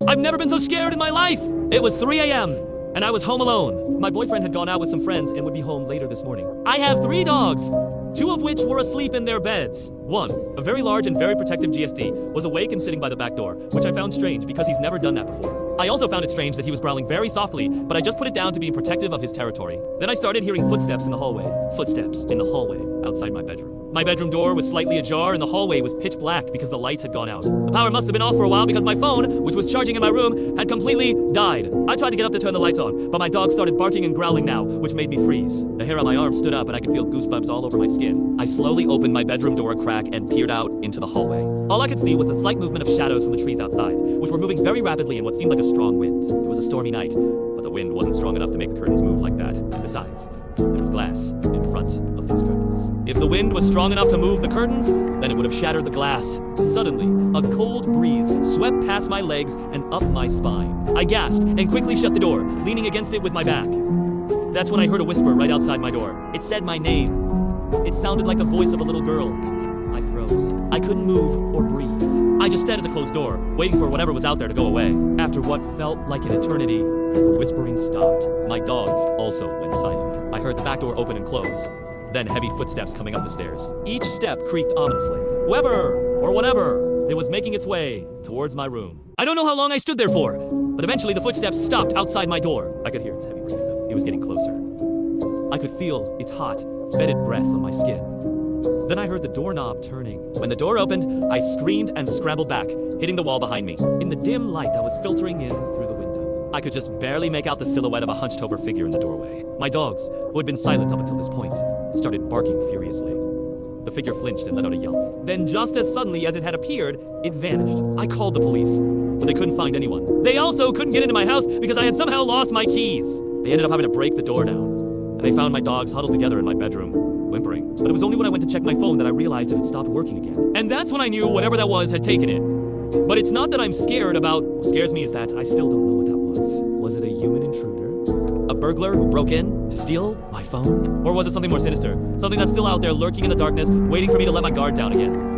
I've never been so scared in my life! It was 3 a.m. and I was home alone. My boyfriend had gone out with some friends and would be home later this morning. I have 3 dogs, 2 of which were asleep in their beds. One, a very large and very protective GSD, was awake and sitting by the back door, which I found strange because he's never done that before. I also found it strange that he was growling very softly, but I just put it down to being protective of his territory. Then I started hearing footsteps in the hallway. Footsteps in the hallway outside my bedroom. My bedroom door was slightly ajar and the hallway was pitch black because the lights had gone out. The power must have been off for a while because my phone, which was charging in my room, had completely died. I tried to get up to turn the lights on, but my dog started barking and growling now, which made me freeze. The hair on my arm stood up and I could feel goosebumps all over my skin. I slowly opened my bedroom door a crack and peered out into the hallway. All I could see was the slight movement of shadows from the trees outside, which were moving very rapidly in what seemed like a strong wind. It was a stormy night, but the wind wasn't strong enough to make the curtains move like that. And besides, there was glass in front of those curtains. If the wind was strong enough to move the curtains, then it would have shattered the glass. Suddenly, a cold breeze swept past my legs and up my spine. I gasped and quickly shut the door, leaning against it with my back. That's when I heard a whisper right outside my door. It said my name. It sounded like the voice of a little girl. I froze. I couldn't move or breathe. I just stared at the closed door, waiting for whatever was out there to go away. After what felt like an eternity, the whispering stopped. My dogs also went silent. I heard the back door open and close, then heavy footsteps coming up the stairs. Each step creaked ominously. Whoever or whatever, it was making its way towards my room. I don't know how long I stood there for, but eventually the footsteps stopped outside my door. I could hear its heavy breathing. It was getting closer. I could feel its hot, fetid breath on my skin. Then I heard the doorknob turning. When the door opened, I screamed and scrambled back, hitting the wall behind me. In the dim light that was filtering in through the window, I could just barely make out the silhouette of a hunched-over figure in the doorway. My dogs, who had been silent up until this point, started barking furiously. The figure flinched and let out a yelp. Then just as suddenly as it had appeared, it vanished. I called the police, but they couldn't find anyone. They also couldn't get into my house because I had somehow lost my keys. They ended up having to break the door down, and they found my dogs huddled together in my bedroom, whimpering. But it was only when I went to check my phone that I realized it had stopped working again. And that's when I knew whatever that was had taken it. But it's not that I'm scared about. What scares me is that I still don't know what that was. Was it a human intruder? A burglar who broke in to steal my phone? Or was it something more sinister? Something that's still out there lurking in the darkness, waiting for me to let my guard down again?